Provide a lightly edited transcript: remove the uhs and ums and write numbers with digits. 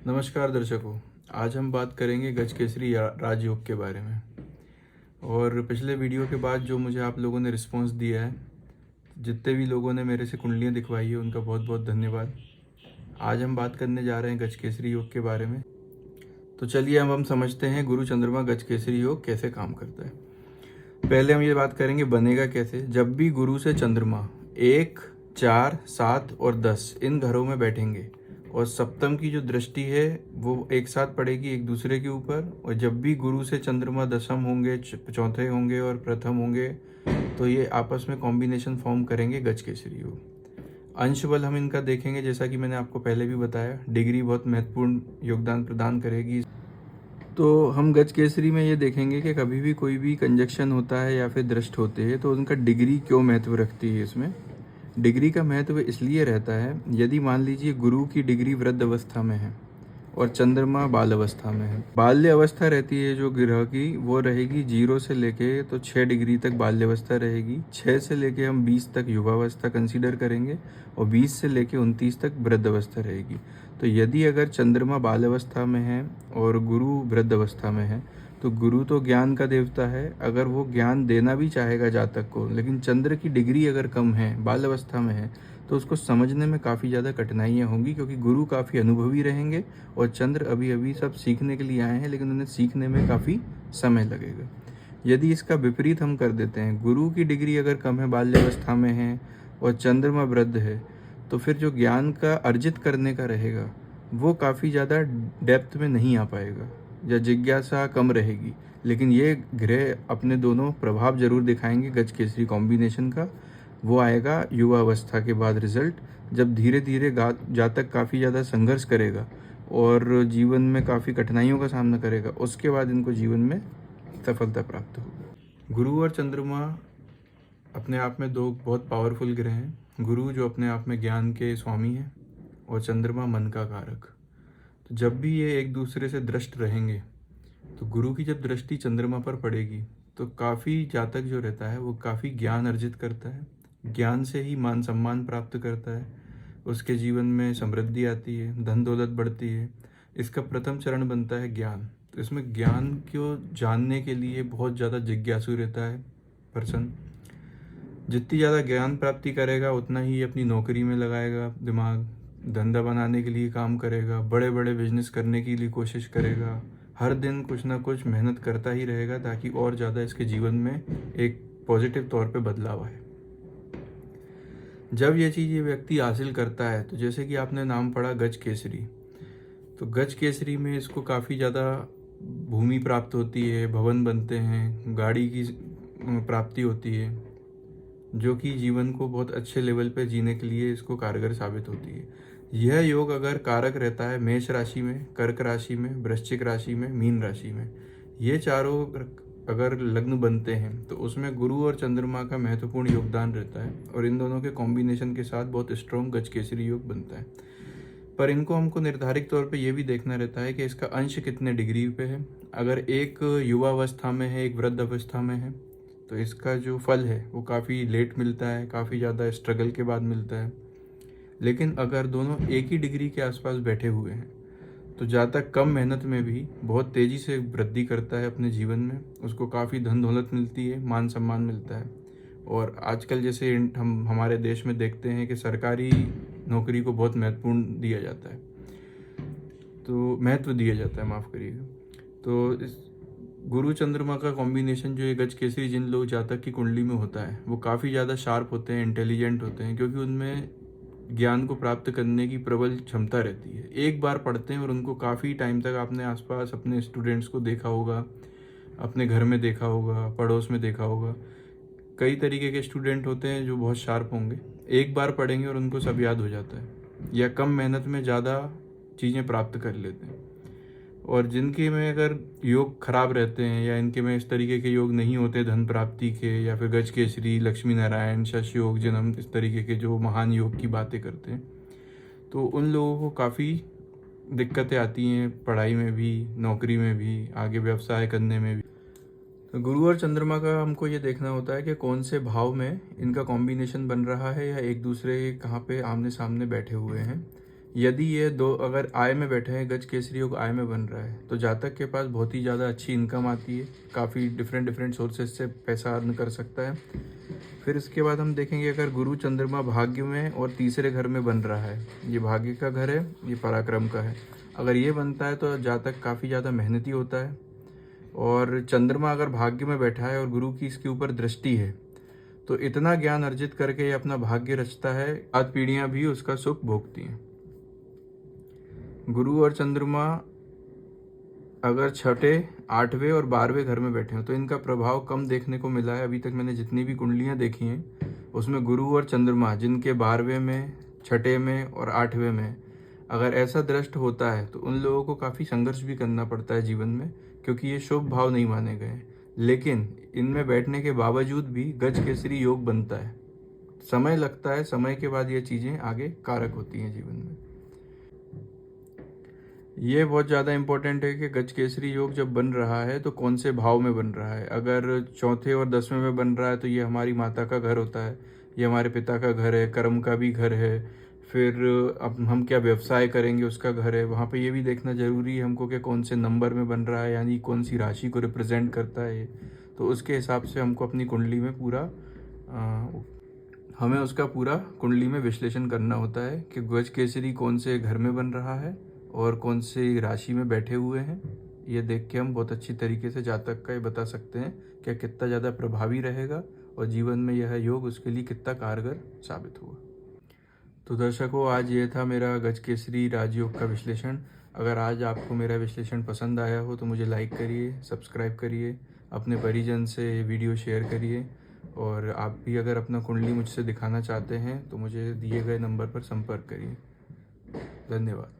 नमस्कार दर्शकों। आज हम बात करेंगे गजकेसरी राजयोग के बारे में। और पिछले वीडियो के बाद जो मुझे आप लोगों ने रिस्पांस दिया है, जितने भी लोगों ने मेरे से कुंडलियाँ दिखवाई है, उनका बहुत बहुत धन्यवाद। आज हम बात करने जा रहे हैं गजकेसरी योग के बारे में। तो चलिए अब हम समझते हैं गुरु चंद्रमा गजकेसरी योग कैसे काम करता है। पहले हम ये बात करेंगे बनेगा कैसे। जब भी गुरु से चंद्रमा 1, 4, 7 और 10 इन घरों में बैठेंगे और सप्तम की जो दृष्टि है वो एक साथ पड़ेगी एक दूसरे के ऊपर, और जब भी गुरु से चंद्रमा दशम होंगे, चौथे होंगे और प्रथम होंगे, तो ये आपस में कॉम्बिनेशन फॉर्म करेंगे गजकेसरी योग। अंश बल हम इनका देखेंगे, जैसा कि मैंने आपको पहले भी बताया, डिग्री बहुत महत्वपूर्ण योगदान प्रदान करेगी। तो हम गजकेसरी में ये देखेंगे कि कभी भी कोई भी कंजक्शन होता है या फिर दृष्ट होते हैं तो उनका डिग्री क्यों महत्व रखती है। इसमें डिग्री का महत्व इसलिए रहता है, यदि मान लीजिए गुरु की डिग्री वृद्ध अवस्था में है और चंद्रमा बाल अवस्था में है। बाल्य अवस्था रहती है जो ग्रह की, वो रहेगी 0 से लेके तो 6 डिग्री तक बाल्य अवस्था रहेगी। 6 से लेके हम 20 तक युवावस्था कंसीडर करेंगे और 20 से लेके 29 तक वृद्ध अवस्था रहेगी। तो यदि अगर चंद्रमा बाल अवस्था में है और गुरु वृद्ध अवस्था में है, तो गुरु तो ज्ञान का देवता है, अगर वो ज्ञान देना भी चाहेगा जातक को, लेकिन चंद्र की डिग्री अगर कम है, बाल अवस्था में है, तो उसको समझने में काफ़ी ज़्यादा कठिनाइयाँ होंगी, क्योंकि गुरु काफ़ी अनुभवी रहेंगे और चंद्र अभी अभी सब सीखने के लिए आए हैं, लेकिन उन्हें सीखने में काफ़ी समय लगेगा। यदि इसका विपरीत हम कर देते हैं, गुरु की डिग्री अगर कम है, बाल्यावस्था में है और चंद्रमा वृद्ध है, तो फिर जो ज्ञान का अर्जित करने का रहेगा वो काफ़ी ज़्यादा डेप्थ में नहीं आ पाएगा या जिज्ञासा कम रहेगी। लेकिन ये ग्रह अपने दोनों प्रभाव जरूर दिखाएंगे गजकेसरी कॉम्बिनेशन का। वो आएगा युवा अवस्था के बाद रिजल्ट, जब धीरे धीरे जातक काफ़ी ज़्यादा संघर्ष करेगा और जीवन में काफ़ी कठिनाइयों का सामना करेगा, उसके बाद इनको जीवन में सफलता प्राप्त होगी। गुरु और चंद्रमा अपने आप में दो बहुत पावरफुल ग्रह हैं। गुरु जो अपने आप में ज्ञान के स्वामी हैं और चंद्रमा मन का कारक। तो जब भी ये एक दूसरे से दृष्ट रहेंगे, तो गुरु की जब दृष्टि चंद्रमा पर पड़ेगी तो काफ़ी जातक जो रहता है वो काफ़ी ज्ञान अर्जित करता है, ज्ञान से ही मान सम्मान प्राप्त करता है, उसके जीवन में समृद्धि आती है, धन दौलत बढ़ती है। इसका प्रथम चरण बनता है ज्ञान। तो इसमें ज्ञान को जानने के लिए बहुत ज़्यादा जिज्ञासु रहता है पर्सन। जितनी ज़्यादा ज्ञान प्राप्ति करेगा उतना ही अपनी नौकरी में लगाएगा दिमाग, धंधा बनाने के लिए काम करेगा, बड़े बड़े बिजनेस करने के लिए कोशिश करेगा, हर दिन कुछ ना कुछ मेहनत करता ही रहेगा ताकि और ज़्यादा इसके जीवन में एक पॉजिटिव तौर पे बदलाव आए। जब ये चीज़ ये व्यक्ति हासिल करता है, तो जैसे कि आपने नाम पढ़ा गज केसरी, तो गज केसरी में इसको काफ़ी ज़्यादा भूमि प्राप्त होती है, भवन बनते हैं, गाड़ी की प्राप्ति होती है, जो कि जीवन को बहुत अच्छे लेवल पे जीने के लिए इसको कारगर साबित होती है। यह योग अगर कारक रहता है मेष राशि में, कर्क राशि में, वृश्चिक राशि में, मीन राशि में, ये चारों अगर लग्न बनते हैं तो उसमें गुरु और चंद्रमा का महत्वपूर्ण योगदान रहता है और इन दोनों के कॉम्बिनेशन के साथ बहुत स्ट्रॉन्ग गजकेसरी योग बनता है। पर इनको हमको निर्धारित तौर पे ये भी देखना रहता है कि इसका अंश कितने डिग्री पे है। अगर एक युवा अवस्था में है, एक वृद्ध अवस्था में है, तो इसका जो फल है वो काफ़ी लेट मिलता है, काफ़ी ज़्यादा स्ट्रगल के बाद मिलता है। लेकिन अगर दोनों एक ही डिग्री के आसपास बैठे हुए हैं, तो जातक कम मेहनत में भी बहुत तेज़ी से वृद्धि करता है अपने जीवन में, उसको काफ़ी धन दौलत मिलती है, मान सम्मान मिलता है। और आजकल जैसे हम हमारे देश में देखते हैं कि सरकारी नौकरी को बहुत महत्वपूर्ण दिया जाता है, तो महत्व दिया जाता है, माफ़ करिएगा। तो इस गुरु चंद्रमा का कॉम्बिनेशन जो ये गज केसरी जिन लोग जातक की कुंडली में होता है वो काफ़ी ज़्यादा शार्प होते हैं, इंटेलिजेंट होते हैं, क्योंकि उनमें ज्ञान को प्राप्त करने की प्रबल क्षमता रहती है। एक बार पढ़ते हैं और उनको काफ़ी टाइम तक आपने आसपास अपने स्टूडेंट्स को देखा होगा, अपने घर में देखा होगा, पड़ोस में देखा होगा, कई तरीके के स्टूडेंट होते हैं जो बहुत शार्प होंगे, एक बार पढ़ेंगे और उनको सब याद हो जाता है, या कम मेहनत में ज़्यादा चीज़ें प्राप्त कर लेते हैं। और जिनके में अगर योग खराब रहते हैं या इनके में इस तरीके के योग नहीं होते धन प्राप्ति के, या फिर गज केसरी, लक्ष्मी नारायण, शश योग, जन्म, इस तरीके के जो महान योग की बातें करते हैं, तो उन लोगों को काफ़ी दिक्कतें आती हैं, पढ़ाई में भी, नौकरी में भी, आगे व्यवसाय करने में भी। तो गुरु और चंद्रमा का हमको ये देखना होता है कि कौन से भाव में इनका कॉम्बिनेशन बन रहा है, या एक दूसरे के कहाँ पे आमने सामने बैठे हुए हैं, यदि ये दो अगर आय में बैठे हैं, गज केसरी योग आय में बन रहा है, तो जातक के पास बहुत ही ज़्यादा अच्छी इनकम आती है, काफ़ी डिफरेंट सोर्सेज से पैसा अर्न कर सकता है। फिर इसके बाद हम देखेंगे अगर गुरु चंद्रमा भाग्य में और तीसरे घर में बन रहा है, ये भाग्य का घर है, ये पराक्रम का है, अगर ये बनता है तो जातक काफ़ी ज़्यादा मेहनती होता है। और चंद्रमा अगर भाग्य में बैठा है और गुरु की इसके ऊपर दृष्टि है, तो इतना ज्ञान अर्जित करके ये अपना भाग्य रचता है, आज पीढ़ियाँ भी उसका सुख भोगती हैं। गुरु और चंद्रमा अगर छठे, आठवें और 12वें घर में बैठे हो तो इनका प्रभाव कम देखने को मिला है। अभी तक मैंने जितनी भी कुंडलियाँ देखी हैं उसमें गुरु और चंद्रमा जिनके 12वें में, छठे में और 8वें में अगर ऐसा दृष्ट होता है तो उन लोगों को काफ़ी संघर्ष भी करना पड़ता है जीवन में, क्योंकि ये शुभ भाव नहीं माने गए। लेकिन इनमें बैठने के बावजूद भी गज केसरी योग बनता है। समय लगता है, समय के बाद ये चीज़ें आगे कारक होती हैं जीवन में। ये बहुत ज़्यादा इम्पोर्टेंट है कि गज केसरी योग जब बन रहा है तो कौन से भाव में बन रहा है। अगर चौथे और 10वें में बन रहा है तो ये हमारी माता का घर होता है, ये हमारे पिता का घर है, कर्म का भी घर है। फिर अब हम क्या व्यवसाय करेंगे उसका घर है। वहाँ पे ये भी देखना ज़रूरी है हमको कि कौन से नंबर में बन रहा है, यानी कौन सी राशि को रिप्रेजेंट करता है ये। तो उसके हिसाब से हमको अपनी कुंडली में हमें उसका पूरा कुंडली में विश्लेषण करना होता है कि गज केसरी कौन से घर में बन रहा है और कौन सी राशि में बैठे हुए हैं। ये देख के हम बहुत अच्छी तरीके से जातक का ये बता सकते हैं कि कितना ज़्यादा प्रभावी रहेगा और जीवन में यह योग उसके लिए कितना कारगर साबित हुआ। तो दर्शकों, आज ये था मेरा गज केसरी राजयोग का विश्लेषण। अगर आज आपको मेरा विश्लेषण पसंद आया हो तो मुझे लाइक करिए, सब्सक्राइब करिए, अपने परिजन से वीडियो शेयर करिए। और आप भी अगर अपना कुंडली मुझसे दिखाना चाहते हैं तो मुझे दिए गए नंबर पर संपर्क करिए। धन्यवाद।